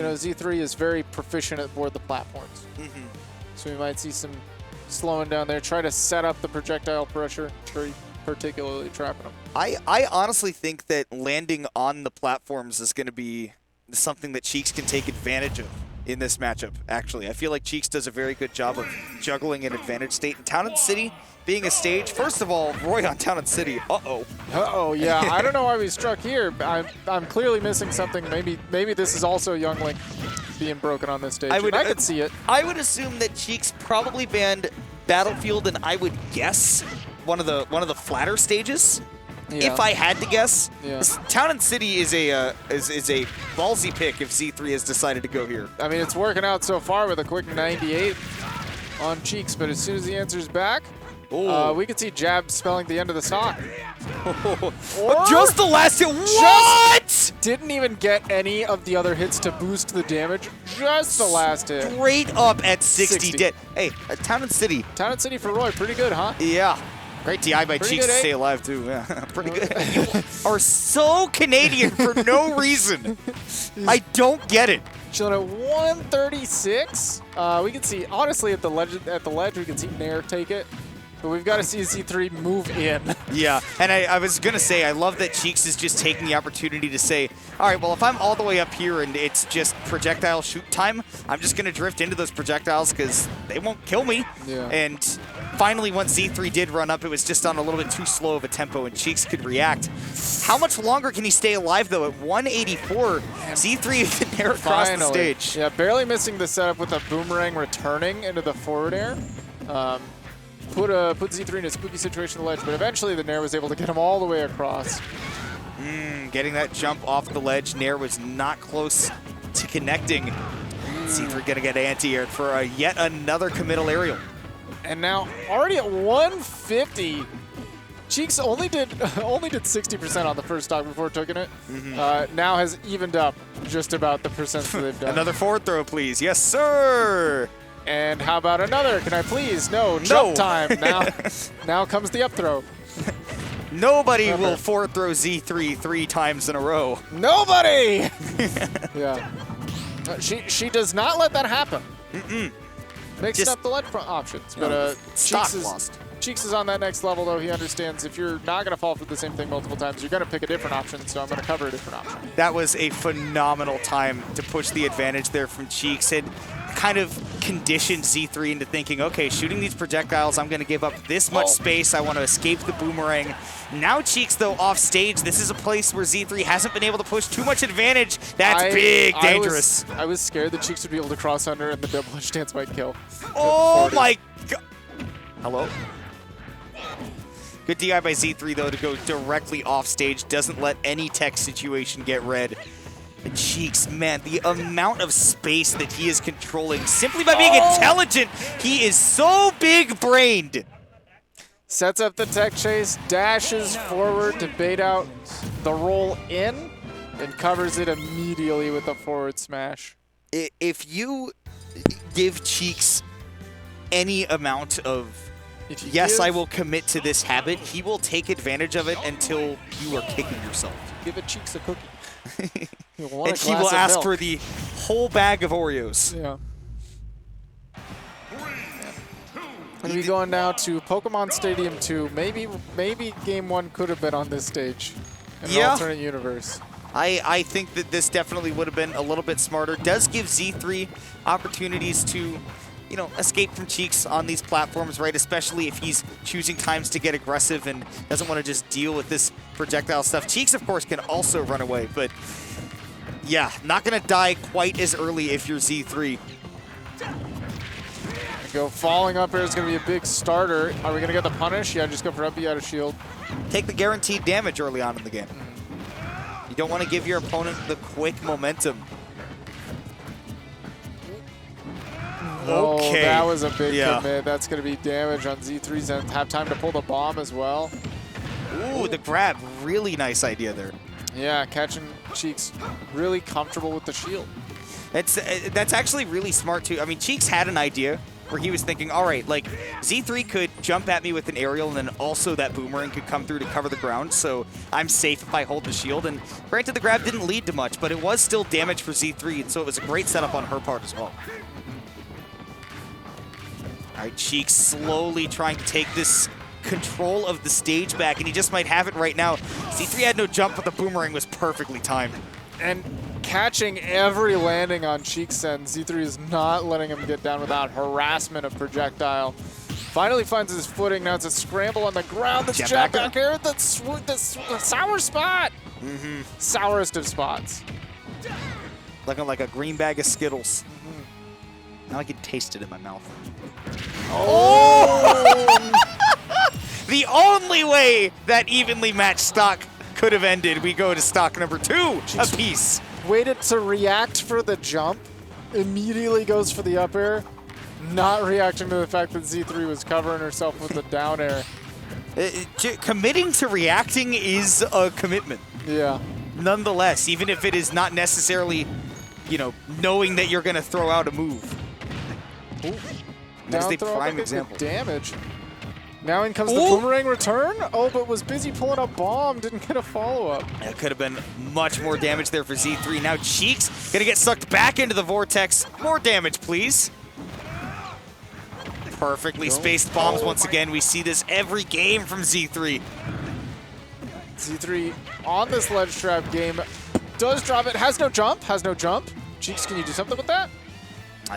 You know, Z3 is very proficient at board the platforms. Mm-hmm. So we might see some slowing down there. Try to set up the projectile pressure. Very particularly trapping them. I honestly think that landing on the platforms is going to be something that Cheeks can take advantage of in this matchup, actually. I feel like Cheeks does a very good job of juggling an advantage state. And Town and City being a stage, first of all, Roy on Town and City, uh-oh. Uh-oh, yeah. I don't know why we struck here. I'm clearly missing something. Maybe this is also Young Link being broken on this stage. I could see it. I would assume that Cheeks probably banned Battlefield, and I would guess one of the flatter stages. Yeah. If I had to guess, yeah. Town and City is a ballsy pick if Z3 has decided to go here. I mean, it's working out so far with a quick 98 on Cheeks, but as soon as he answers back, we could see Jab spelling the end of the stock. Just the last hit. What? Didn't even get any of the other hits to boost the damage. Just the last hit. Straight up at 60. Hey, Town and City. Town and City for Roy, pretty good, huh? Yeah. Great DI by Cheeks to stay alive, too. Yeah, pretty good. You are so Canadian for no reason. I don't get it. Chilling at 136. We can see, honestly, at the ledge, we can see Nair take it. But we've got to see Z3 move in. Yeah, and I was going to say, I love that Cheeks is just taking the opportunity to say, all right, well, if I'm all the way up here and it's just projectile shoot time, I'm just going to drift into those projectiles because they won't kill me. Yeah. And finally, once Z3 did run up, it was just on a little bit too slow of a tempo, and Cheeks could react. How much longer can he stay alive, though? At 184, Z3 near across the stage. Yeah, barely missing the setup with a boomerang returning into the forward air. Put Z3 in a spooky situation on the ledge, but eventually the Nair was able to get him all the way across. Getting that jump off the ledge, Nair was not close to connecting. Z3 gonna get anti-aired for yet another committal aerial. And now already at 150, Cheeks only did 60% on the first stock before taking it. Now has evened up just about the percents that they've done. Another forward throw, please. Yes, sir. And how about another? Can I please? No, jump time. Now comes the up throw. Nobody will forward throw Z3 3 times in a row. Nobody! Yeah. She does not let that happen. Mixing up the ledge options. But Cheeks is on that next level, though. He understands if you're not going to fall for the same thing multiple times, you're going to pick a different option, so I'm going to cover a different option. That was a phenomenal time to push the advantage there from Cheeks. It kind of conditioned Z3 into thinking, okay, shooting these projectiles, I'm going to give up this much space. I want to escape the boomerang. Now Cheeks, though, off stage. This is a place where Z3 hasn't been able to push too much advantage. That's dangerous. I was scared that Cheeks would be able to cross under and the double edge stance might kill. Oh my god. Hello? Good DI by Z3, though, to go directly off stage. Doesn't let any tech situation get read. And Cheeks, man, the amount of space that he is controlling simply by being intelligent. He is so big-brained. Sets up the tech chase, dashes forward to bait out the roll in, and covers it immediately with a forward smash. If you give Cheeks any amount of, yes, I will commit to this habit, he will take advantage of it until you are kicking yourself. Give a Cheeks a cookie. And he will ask for the whole bag of Oreos. Yeah. And we going now to Pokemon Stadium 2. Maybe Game 1 could have been on this stage in an alternate universe. I think that this definitely would have been a little bit smarter. Does give Z3 opportunities to, you know, escape from Cheeks on these platforms, right? Especially if he's choosing times to get aggressive and doesn't want to just deal with this projectile stuff. Cheeks, of course, can also run away, but yeah, not going to die quite as early if you're Z3. Go falling up here is going to be a big starter. Are we going to get the punish? Yeah, just go for up B out of shield. Take the guaranteed damage early on in the game. You don't want to give your opponent the quick momentum. Okay. That was a big commit. That's going to be damage on Z3's end. Have time to pull the bomb as well. Ooh, the grab. Really nice idea there. Yeah, catching Cheeks really comfortable with the shield. That's actually really smart, too. I mean, Cheeks had an idea where he was thinking, all right, like Z3 could jump at me with an aerial and then also that boomerang could come through to cover the ground, so I'm safe if I hold the shield. And granted, the grab didn't lead to much, but it was still damage for Z3, and so it was a great setup on her part as well. All right, Cheeks slowly trying to take this control of the stage back, and he just might have it right now. Z3 had no jump, but the boomerang was perfectly timed. And catching every landing on Cheeks' end, Z3 is not letting him get down without harassment of projectile. Finally finds his footing. Now it's a scramble on the ground. That's jab back here. That's the sour spot. Sourest of spots. Looking like a green bag of Skittles. Now I can taste it in my mouth. Oh! The only way that evenly matched stock could have ended, we go to stock number 2 apiece. Waited to react for the jump, immediately goes for the up air, not reacting to the fact that Z3 was covering herself with the down air. Committing to reacting is a commitment. Yeah. Nonetheless, even if it is not necessarily, you know, knowing that you're going to throw out a move. Ooh. That's the Down throw prime example. Damage. Now in comes the boomerang return. Oh, but was busy pulling a bomb. Didn't get a follow-up. That could have been much more damage there for Z3. Now Cheeks going to get sucked back into the vortex. More damage, please. Perfectly spaced bombs once again. We see this every game from Z3. Z3 on this ledge trap game does drop it. Has no jump. Has no jump. Cheeks, can you do something with that?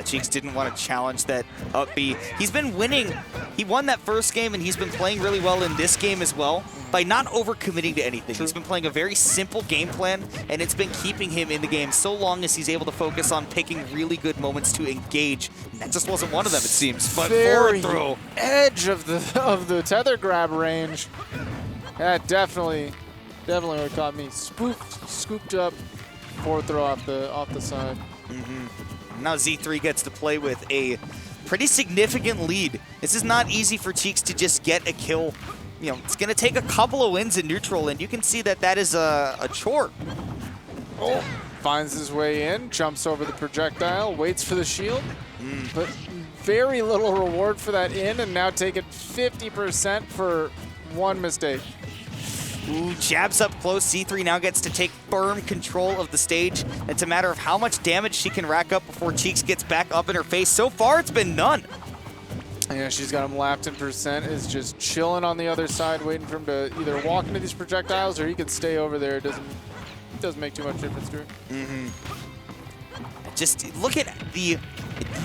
Cheeks didn't want to challenge that up B. He's been winning. He won that first game, and he's been playing really well in this game as well by not overcommitting to anything. He's been playing a very simple game plan, and it's been keeping him in the game so long as he's able to focus on picking really good moments to engage. And that just wasn't one of them, it seems. But forward throw. Edge of the tether grab range. That definitely would have caught me. Scooped up forward throw off the side. Now Z3 gets to play with a pretty significant lead. This is not easy for Cheeks to just get a kill. You know, it's going to take a couple of wins in neutral, and you can see that that is a chore. Oh, finds his way in, jumps over the projectile, waits for the shield, but very little reward for that in, and now taking 50% for one mistake. Ooh, jabs up close. Z3 now gets to take firm control of the stage. It's a matter of how much damage she can rack up before Cheeks gets back up in her face. So far, it's been none. Yeah, she's got him lapped in percent, is just chilling on the other side, waiting for him to either walk into these projectiles or he can stay over there. It doesn't make too much difference to her. Just look at the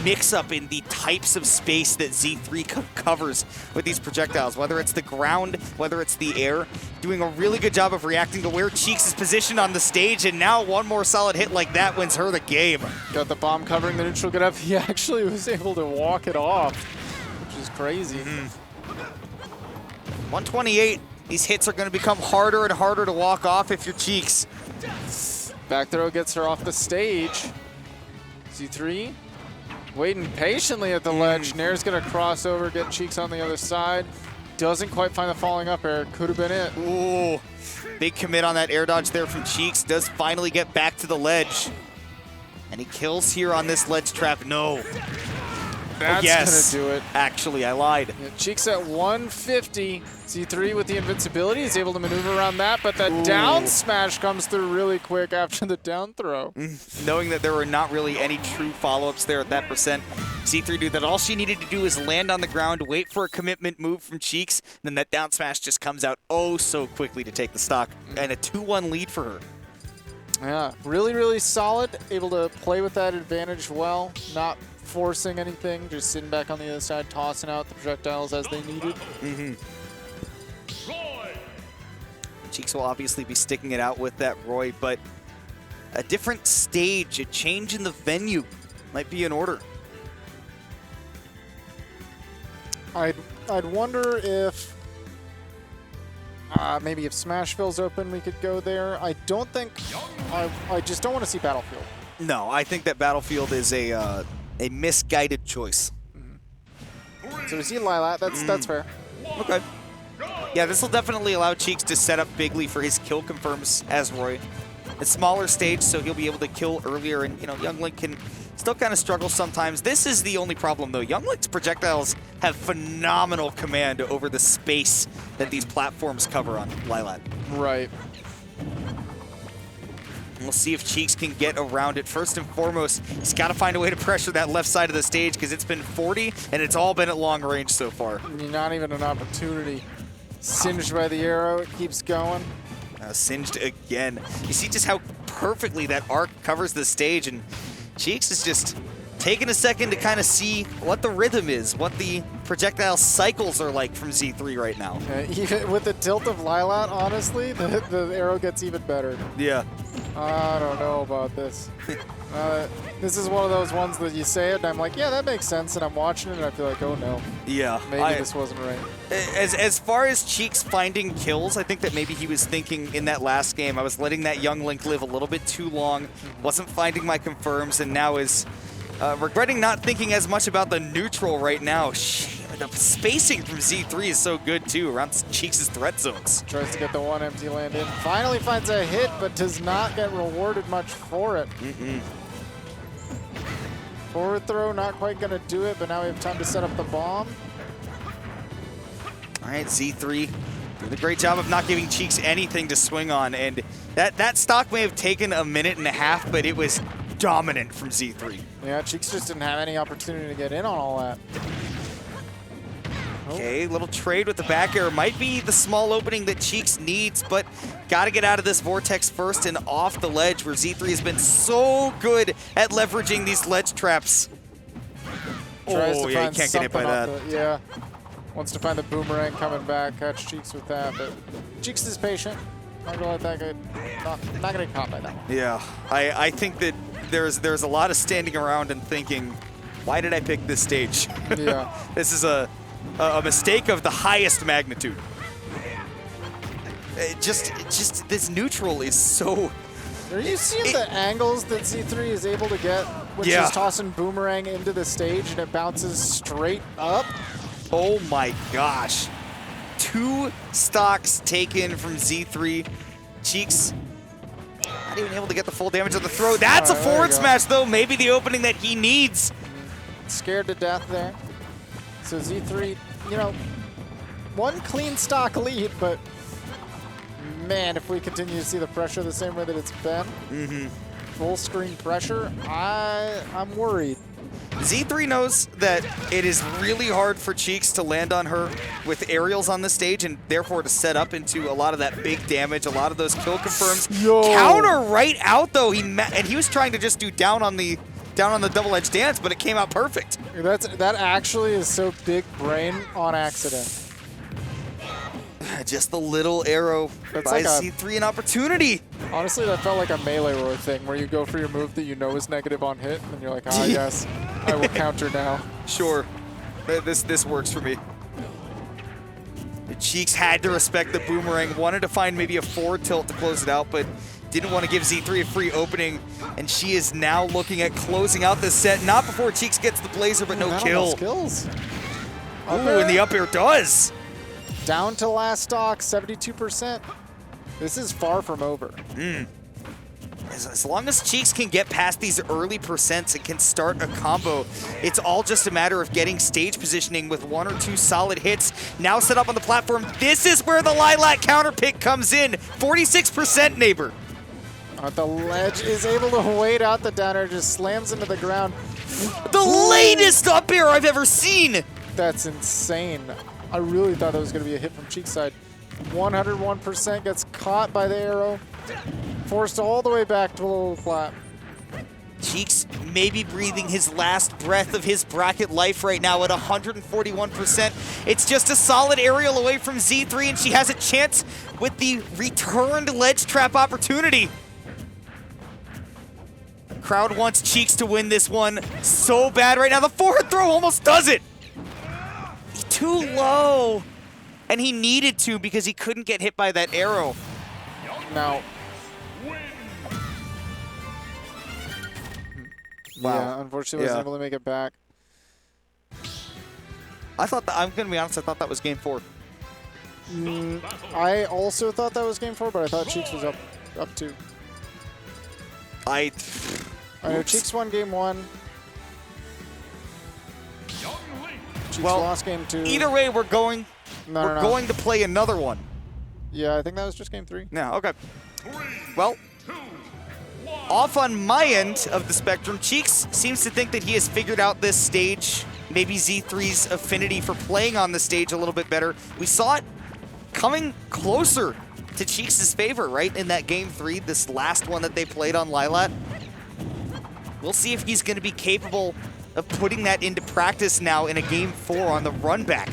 mix-up in the types of space that Z3 covers with these projectiles, whether it's the ground, whether it's the air. Doing a really good job of reacting to where Cheeks is positioned on the stage, and now one more solid hit like that wins her the game. Got the bomb covering the neutral get up. He actually was able to walk it off, which is crazy. 128. These hits are going to become harder and harder to walk off if you're Cheeks. Back throw gets her off the stage. Z3 waiting patiently at the ledge. Nair's going to cross over, get Cheeks on the other side. Doesn't quite find the falling up air. Could have been it. Ooh, big commit on that air dodge there from Cheeks. Does finally get back to the ledge. And he kills here on this ledge trap. No. That's going to do it. Actually, I lied. Yeah, Cheeks at 150. Z3 with the invincibility is able to maneuver around that, but that down smash comes through really quick after the down throw. Knowing that there were not really any true follow-ups there at that percent, Z3 knew that all she needed to do is land on the ground, wait for a commitment move from Cheeks, and then that down smash just comes out oh so quickly to take the stock, and a 2-1 lead for her. Yeah, really, really solid. Able to play with that advantage well, not forcing anything, just sitting back on the other side, tossing out the projectiles as they needed. Cheeks will obviously be sticking it out with that Roy, but a different stage, a change in the venue might be in order. I'd wonder if maybe if Smashville's open, we could go there. I don't think, I just don't want to see Battlefield. No, I think that Battlefield is a misguided choice. So we see Lilat, that's fair. Okay. Yeah, this will definitely allow Cheeks to set up bigly for his kill confirms as Roy. A smaller stage, so he'll be able to kill earlier, and Young Link can Still kind of struggles sometimes. This is the only problem, though. Younglink's projectiles have phenomenal command over the space that these platforms cover on Lilat. Right. And we'll see if Cheeks can get around it. First and foremost, he's got to find a way to pressure that left side of the stage because it's been 40, and it's all been at long range so far. Not even an opportunity. Singed by the arrow, it keeps going. Singed again. You see just how perfectly that arc covers the stage, and Cheeks is just taking a second to kind of see what the rhythm is, what the projectile cycles are like from Z3 right now. Even with the tilt of Lilat, honestly, the arrow gets even better. Yeah. I don't know about this. This is one of those ones that you say it, and I'm like, yeah, that makes sense, and I'm watching it, and I feel like, oh no. Yeah. Maybe this wasn't right. As far as Cheeks finding kills, I think that maybe he was thinking in that last game, I was letting that young Link live a little bit too long, wasn't finding my confirms, and now is regretting not thinking as much about the neutral right now. The spacing from Z3 is so good, too, around Cheeks' threat zones. Tries to get the one empty land in. Finally finds a hit, but does not get rewarded much for it. Forward throw, not quite going to do it, but now we have time to set up the bomb. All right, Z3 doing a great job of not giving Cheeks anything to swing on, and that stock may have taken a minute and a half, but it was dominant from Z3. Yeah, Cheeks just didn't have any opportunity to get in on all that. Okay, little trade with the back air. Might be the small opening that Cheeks needs, but got to get out of this vortex first and off the ledge where Z3 has been so good at leveraging these ledge traps. Tries to yeah, find you can't get hit by that. Yeah. Wants to find the boomerang coming back, catch Cheeks with that, but Cheeks is patient. Not gonna let that get, not gonna get caught by that one. Yeah, I think that there's a lot of standing around and thinking, why did I pick this stage? Yeah. This is a mistake of the highest magnitude. Just this neutral is so... Are you seeing the angles that Z3 is able to get when she's tossing boomerang into the stage and it bounces straight up? Oh my gosh. 2 stocks taken from Z3. Cheeks not even able to get the full damage of the throw. That's a forward smash though, maybe the opening that he needs. Scared to death there. So Z3, you know, one clean stock lead, but man, if we continue to see the pressure the same way that it's been, full screen pressure, I'm worried. Z3 knows that it is really hard for Cheeks to land on her with aerials on the stage and therefore to set up into a lot of that big damage, a lot of those kill confirms. Counter right out though, and he was trying to just do down on the double-edged dance, but it came out perfect. That actually is so big brain on accident. Just the little arrow buys Z3 an opportunity. Honestly, that felt like a melee roar thing where you go for your move that you know is negative on hit, and you're like, ah, yes, I will counter now. Sure, this works for me. The Cheeks had to respect the boomerang, wanted to find maybe a forward tilt to close it out, but didn't want to give Z3 a free opening, and she is now looking at closing out this set. Not before Cheeks gets the blazer, but no kill. Skills. Ooh, and the up air does. Down to last stock, 72%. This is far from over. As long as Cheeks can get past these early percents and can start a combo, it's all just a matter of getting stage positioning with 1 or 2 solid hits. Now set up on the platform. This is where the Lilat counter pick comes in. 46% neighbor. The ledge is able to wait out the downer, just slams into the ground. The latest up air I've ever seen. That's insane. I really thought that was going to be a hit from Cheeks' side. 101% gets caught by the arrow. Forced all the way back to a little flat. Cheeks maybe breathing his last breath of his bracket life right now at 141%. It's just a solid aerial away from Z3, and she has a chance with the returned ledge trap opportunity. Crowd wants Cheeks to win this one so bad right now. The forward throw almost does it. Too low. And he needed to because he couldn't get hit by that arrow. Now. Wow. Yeah, unfortunately wasn't able to make it back. I thought that, I'm going to be honest, I thought that was game 4. I also thought that was game 4, but I thought Cheeks was up 2. I know Cheeks won game 1. Cheeks Well, lost game 2. Either way, we're going to play another one. Yeah, I think that was just game 3. Yeah, okay. Well, off on my end of the spectrum, Cheeks seems to think that he has figured out this stage, maybe Z3's affinity for playing on the stage a little bit better. We saw it coming closer to Cheeks' favor, right, in that game 3, this last one that they played on Lilat. We'll see if he's going to be capable of putting that into practice now in a game 4 on the run back.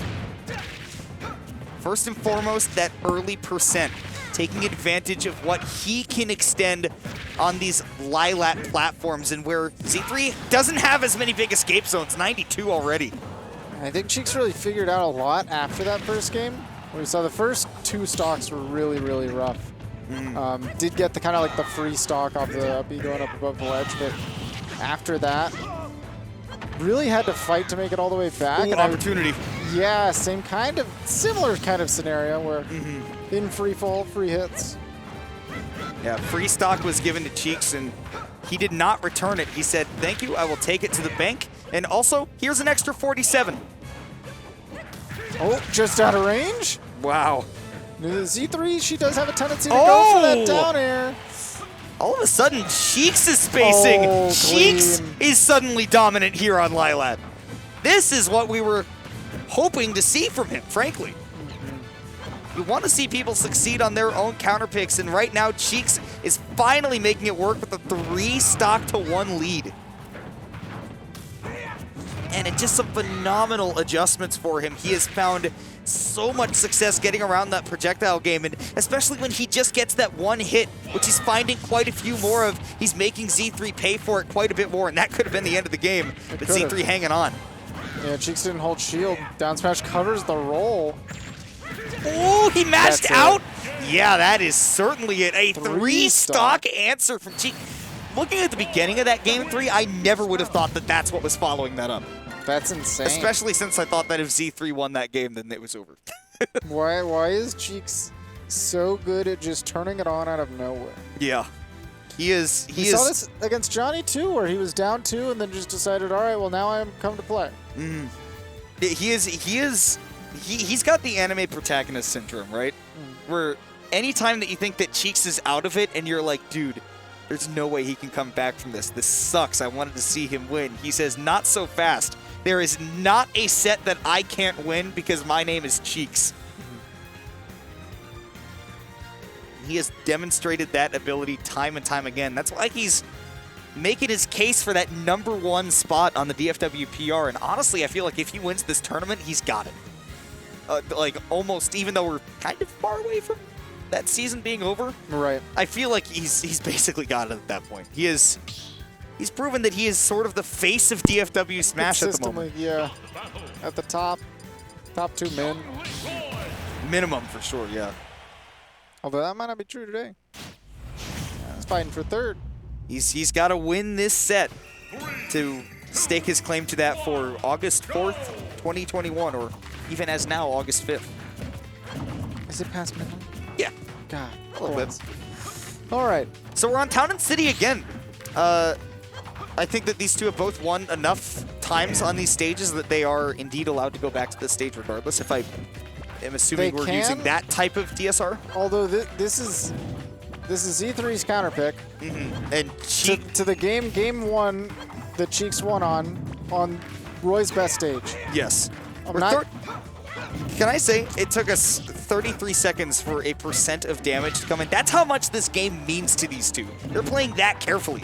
First and foremost, that early percent, taking advantage of what he can extend on these Lilat platforms, and where Z3 doesn't have as many big escape zones, 92 already. I think Cheeks really figured out a lot after that first game. We saw the first 2 stocks were really, really rough. Did get the kind of like the free stock off the up B going up above the ledge, but after that, really had to fight to make it all the way back. Ooh, opportunity. Yeah, similar kind of scenario where in free fall, free hits. Yeah, free stock was given to Cheeks, and he did not return it. He said, thank you, I will take it to the bank. And also, here's an extra 47. Oh, just out of range? Wow. Z3, she does have a tendency to go for that down air. All of a sudden, Cheeks is spacing. Cheeks is suddenly dominant here on Lilat. This is what we were hoping to see from him, frankly. You want to see people succeed on their own counter picks, and right now, Cheeks is finally making it work with a 3 stock to 1 lead. And it's just some phenomenal adjustments for him. He has found so much success getting around that projectile game, and especially when he just gets that 1 hit, which he's finding quite a few more of. He's making Z3 pay for it quite a bit more, and that could have been the end of the game, but Z3 hanging on. Yeah, Cheeks didn't hold shield. Down smash covers the roll. Oh, he mashed out? Yeah, that is certainly it. A 3 stock answer from Cheeks. Looking at the beginning of that game 3, I never would have thought that that's what was following that up. That's insane. Especially since I thought that if Z3 won that game, then it was over. Why is Cheeks so good at just turning it on out of nowhere? Yeah. He is. We saw this against Johnny, too, where he was down 2 and then just decided, all right, well, now I'm come to play. He's got the anime protagonist syndrome, right? Where anytime that you think that Cheeks is out of it and you're like, dude, there's no way he can come back from this. This sucks. I wanted to see him win. He says, not so fast. There is not a set that I can't win because my name is Cheeks. He has demonstrated that ability time and time again. That's why he's making his case for that #1 spot on the DFW PR. And honestly, I feel like if he wins this tournament, he's got it. Like almost, even though we're kind of far away from that season being over, right? I feel like he's basically got it at that point. He's proven that he is sort of the face of DFW Smash at the moment. Yeah, at the top 2 men. Minimum for sure, yeah. Although that might not be true today. Yeah, he's fighting for 3rd. He's got to win this set to stake his claim to that for August 4th, 2021, or even as now, August 5th. Is it past midnight? Yeah. God. A little bit. All right. So we're on Town and City again. I think that these two have both won enough times on these stages that they are indeed allowed to go back to the stage regardless. If I am assuming we're using that type of DSR. Although this is Z3's counter pick. And to the game 1 that Cheeks won on Roy's best stage. Yes. Can I say it took us 33 seconds for a % of damage to come in? That's how much this game means to these two. They're playing that carefully.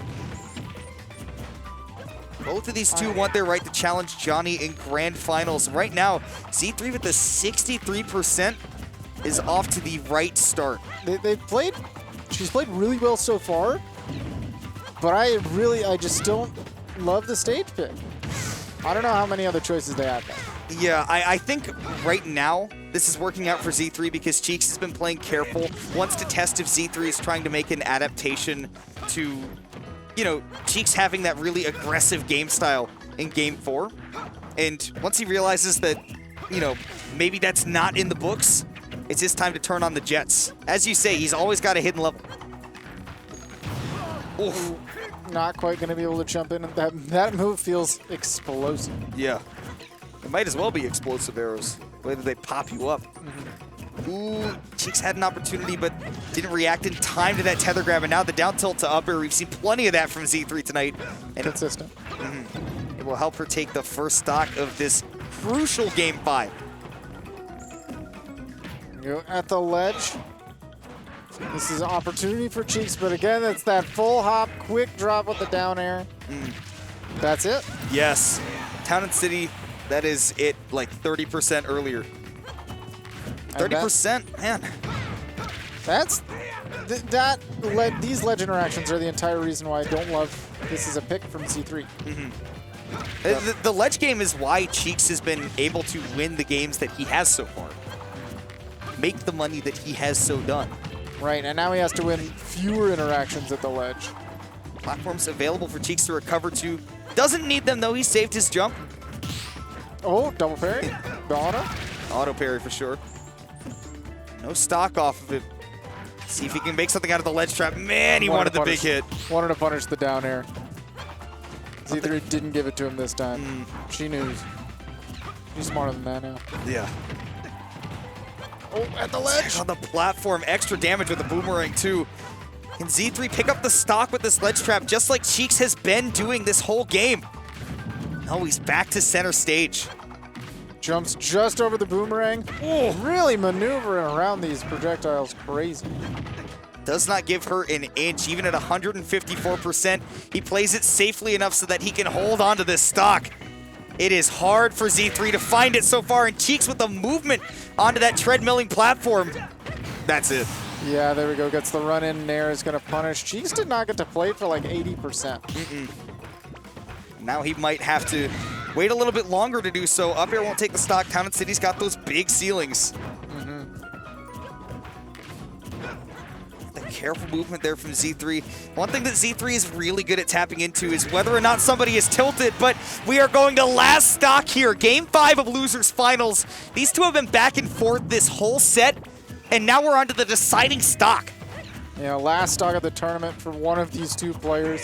Both of these two want their right to challenge Johnny in grand finals. Right now, Z3 with the 63% is off to the right start. She's played really well so far, but I just don't love the stage pick. I don't know how many other choices they have though. Yeah, I think right now this is working out for Z3 because Cheeks has been playing careful, wants to test if Z3 is trying to make an adaptation to, you know, Cheeks having that really aggressive game style in Game 4. And once he realizes that, you know, maybe that's not in the books, it's his time to turn on the jets. As you say, he's always got a hidden level. Oof. Not quite going to be able to jump in. That move feels explosive. Yeah. It might as well be explosive arrows, the way that they pop you up. Ooh, Cheeks had an opportunity, but didn't react in time to that tether grab, and now the down tilt to up air. We've seen plenty of that from Z3 tonight. And consistent. It will help her take the first stock of this crucial Game 5. Go at the ledge. This is an opportunity for Cheeks, but again, it's that full hop, quick drop with the down air. That's it. Yes. Town and City, that is it, like 30% earlier. 30%, man. That's these ledge interactions are the entire reason why I don't love this as a pick from C3. The ledge game is why Cheeks has been able to win the games that he has so far. Make the money that he has so done. Right, and now he has to win fewer interactions at the ledge. Platforms available for Cheeks to recover to. Doesn't need them though, he saved his jump. Oh, double parry. The auto. Auto parry for sure. No stock off of it. See if he can make something out of the ledge trap. Man, he wanted the big hit. Wanted to punish the down air. Z3 didn't give it to him this time. She knew. She's smarter than that now. Yeah. Oh, at the ledge. On the platform, extra damage with the boomerang too. Can Z3 pick up the stock with this ledge trap just like Cheeks has been doing this whole game? Oh, he's back to center stage. Jumps just over the boomerang. Oh, really maneuvering around these projectiles crazy. Does not give her an inch, even at 154%. He plays it safely enough so that he can hold on to this stock. It is hard for Z3 to find it so far, and Cheeks with the movement onto that treadmilling platform. That's it. Yeah, there we go. Gets the run in there, is going to punish. Cheeks did not get to play for like 80%. Now he might have to wait a little bit longer to do so. Up air won't take the stock. Town and City's got those big ceilings. The careful movement there from Z3. One thing that Z3 is really good at tapping into is whether or not somebody is tilted, but we are going to last stock here. Game 5 of Losers Finals. These two have been back and forth this whole set, and now we're on to the deciding stock. Yeah, last stock of the tournament for one of these two players.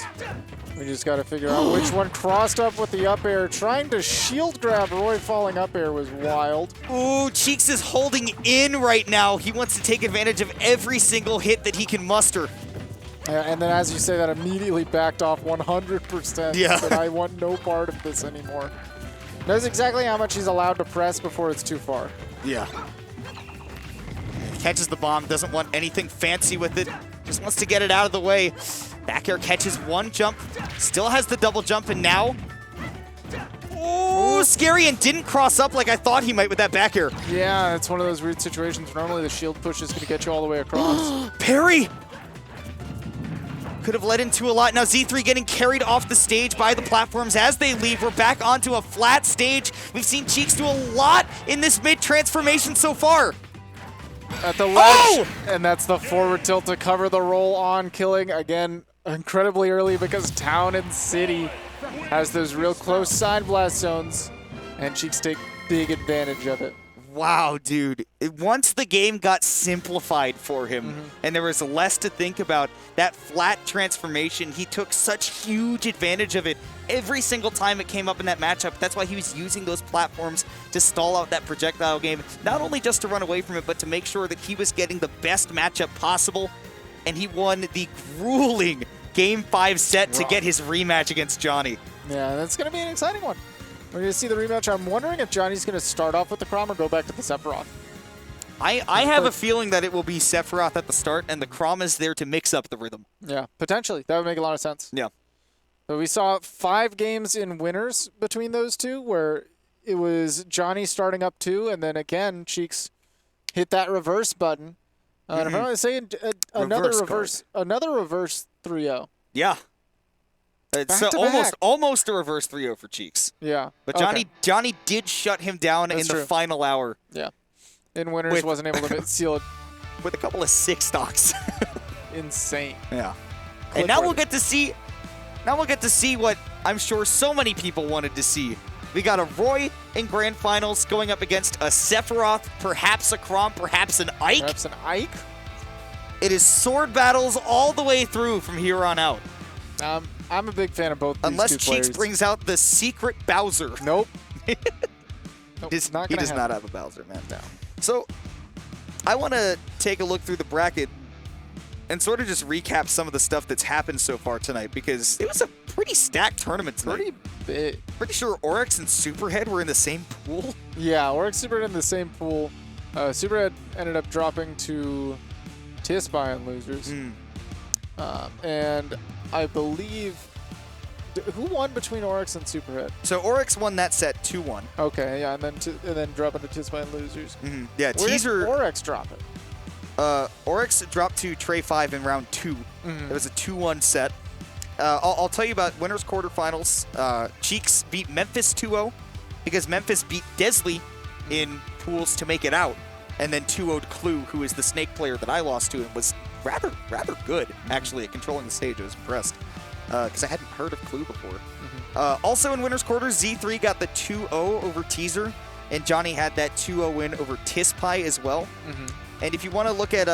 We just got to figure out which one crossed up with the up air. Trying to shield grab Roy falling up air was wild. Ooh, Cheeks is holding in right now. He wants to take advantage of every single hit that he can muster. And then as you say that, immediately backed off 100%. Yeah. Said, I want no part of this anymore. Knows exactly how much he's allowed to press before it's too far. Yeah. Catches the bomb, doesn't want anything fancy with it. Just wants to get it out of the way. Back air catches one jump, still has the double jump, and now... Ooh, scary, and didn't cross up like I thought he might with that back air. Yeah, it's one of those weird situations. Normally the shield push is going to get you all the way across. Parry! Could have led into a lot. Now Z3 getting carried off the stage by the platforms as they leave. We're back onto a flat stage. We've seen Cheeks do a lot in this mid-transformation so far. At the ledge, and that's the forward tilt to cover the roll on, killing again incredibly early because Town and City has those real close side blast zones, and Cheeks take big advantage of it. Wow, dude. Once the game got simplified for him and there was less to think about, that flat transformation, he took such huge advantage of it every single time it came up in that matchup. That's why he was using those platforms to stall out that projectile game, not only just to run away from it, but to make sure that he was getting the best matchup possible. And he won the grueling Game 5 set to get his rematch against Johnny. Yeah, that's going to be an exciting one. We're going to see the rematch. I'm wondering if Johnny's going to start off with the Crom or go back to the Sephiroth. I have a feeling that it will be Sephiroth at the start, and the Crom is there to mix up the rhythm. Yeah, potentially. That would make a lot of sense. Yeah. So we saw 5 games in winners between those two, where it was Johnny starting up 2, and then again, Cheeks hit that reverse button. And if I'm not saying another reverse 3-0. Yeah. It's almost a reverse 3-0 for Cheeks. Yeah. But Johnny did shut him down in the final hour. Yeah. In winners, wasn't able to seal it. With a couple of 6 stocks. Insane. Yeah. And now we'll get to see what I'm sure so many people wanted to see. We got a Roy in Grand Finals going up against a Sephiroth, perhaps a Crom, perhaps an Ike. Perhaps an Ike. It is sword battles all the way through from here on out. I'm a big fan of both these Unless two Cheeks players. brings out the secret Bowser. Nope. Nope, he does not have a Bowser, man. No. So I want to take a look through the bracket and sort of just recap some of the stuff that's happened so far tonight, because it was a pretty stacked tournament tonight. Pretty big. Pretty sure Oryx and Superhead were in the same pool. Yeah, Oryx Superhead in the same pool. Superhead ended up dropping to TSPI in losers. And I believe... Who won between Oryx and Superhead? So Oryx won that set 2-1. Okay, yeah, and then dropping to TSPI in losers. Yeah, Where Teaser... did Oryx drop it? Oryx dropped to Trey 5 in round 2. It was a 2-1 set. I'll tell you about winners quarterfinals. Cheeks beat Memphis 2-0 because Memphis beat Desley in pools to make it out, and then 2-0'd Clue, who is the Snake player that I lost to and was rather good actually at controlling the stage. I was impressed because I hadn't heard of Clue before. Also in winners quarters, Z3 got the 2-0 over Teaser, and Johnny had that 2-0 win over TSPI as well. And if you want to look at